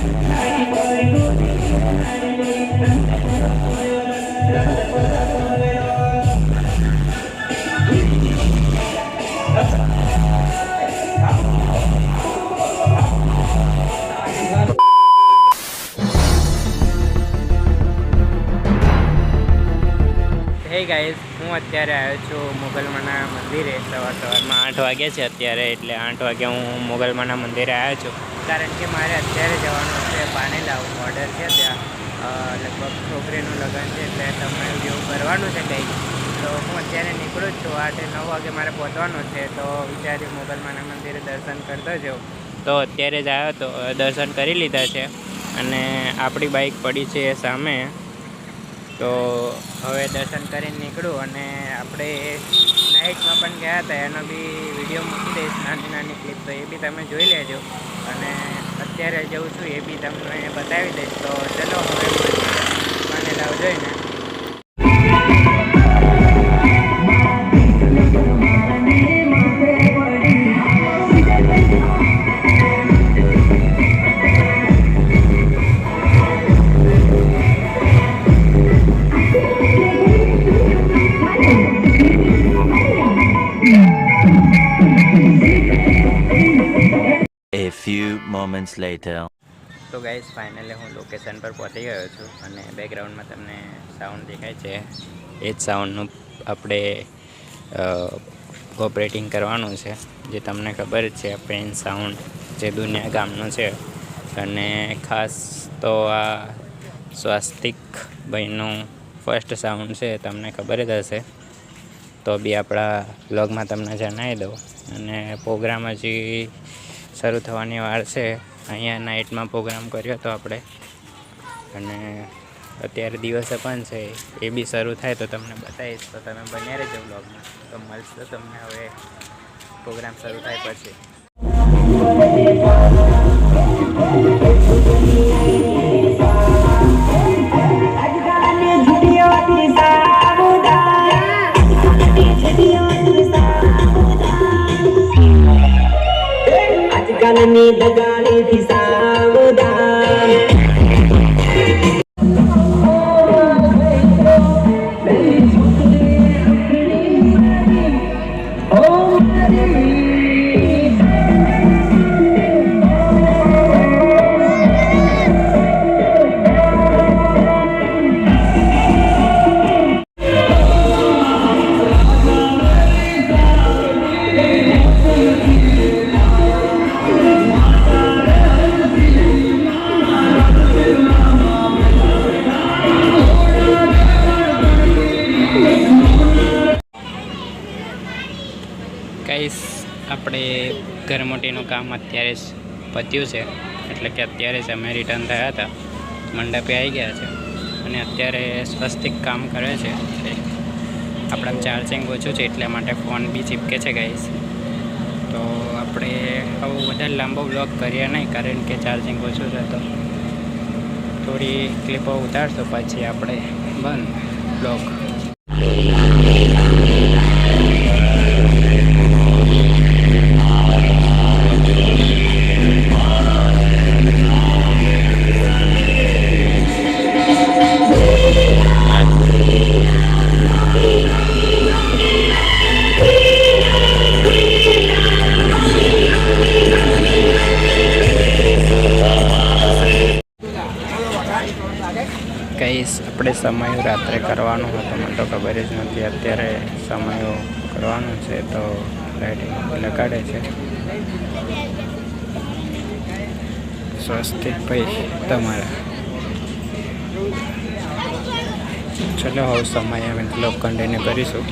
Hey guys, હું અત્યારે આવ્યો છું મોગલમાના મંદિરે. સવારમાં 8 વાગ્યા છે અત્યારે, એટલે 8 વાગે હું મોગલમાના મંદિરે આવ્યો છું. કારણ કે મારે અત્યારે જવાનું છે પાનેલાવ, ઓર્ડર છે ત્યાં. લગભગ છોકરીનું લગ્ન છે, એટલે તમે જેવું કરવાનું છે કંઈક. તો હું અત્યારે નીકળું જ છું. 8-9 વાગે મારે પહોંચવાનું છે, તો વિચાર્યું મોગલમાના મંદિરે દર્શન કરતો જાઉં. તો અત્યારે જ આવ્યો તો દર્શન કરી લીધા છે, અને આપણી બાઇક પડી છે એ સામે. તો હવે દર્શન કરીને નીકળું, અને આપણે નાઇટમાં પણ ગયા હતા, એનો બી વિડીયો મૂકી દઈશ, નાની ક્લિપ. તો એ બી તમે જોઈ લેજો, અને અત્યારે જઉં છું એ બી તમને બતાવી દઈશ. તો ચલો હવે પાનેલાવ જોઈને. A few moments later. તો ગાઈઝ, ફાઇનલી હું લોકેશન પર પહોંચી ગયો છું, અને બેકગ્રાઉન્ડમાં તમને સાઉન્ડ દેખાય છે. એ જ સાઉન્ડનું આપણે કોપરેટિંગ કરવાનું છે, જે તમને ખબર જ છે. પેન સાઉન્ડ જે દુનિયા ગામનું છે, અને ખાસ તો આ સ્વાસ્તિક ભાઈનું ફર્સ્ટ સાઉન્ડ છે, તમને ખબર જ હશે. તો બી આપણા વ્લોગમાં તમને જણાવી દઉં. અને પ્રોગ્રામ હજી શરૂ થવાની વાર છે. અહીંયા નાઇટમાં પ્રોગ્રામ કર્યો હતો આપણે, અને અત્યારે દિવસે પણ છે, એ બી શરૂ થાય તો તમને બતાવીશ. તો તમે બન્યા રહેજો વ્લોગમાં. તો મળશે તમને હવે પ્રોગ્રામ શરૂ થાય પછી. આજકાલની દગાડેથી સાવધાન. ગાઈસ, આપણે ઘરમોટીનું કામ અત્યારે જ પત્યું છે, એટલે કે અત્યારે જ અમે રિટર્ન થયા હતા, મંડપે આવી ગયા છે, અને અત્યારે સ્વસ્તિક કામ કરે છે. આપણા ચાર્જિંગ ઓછું છે, એટલા માટે ફોન બી ચીપકે છે ગાઈસ. તો આપણે આવો વધારે લાંબો બ્લોગ કરીએ નહીં, કારણ કે ચાર્જિંગ ઓછું છે. તો થોડી ક્લિપો ઉતારશો, પછી આપણે બંધ બ્લોગ. ગાઈસ, આપણે સમય રાત્રે કરવાનું હતું, મને તો ખબર જ નથી. અત્યારે સમયો કરવાનું છે, તો લાઇટિંગ લગાડે છે સ્વસ્તિક ભાઈ તમારા. ચલો હવે સમય અમે બ્લોગ કન્ટિન્યુ કરીશું.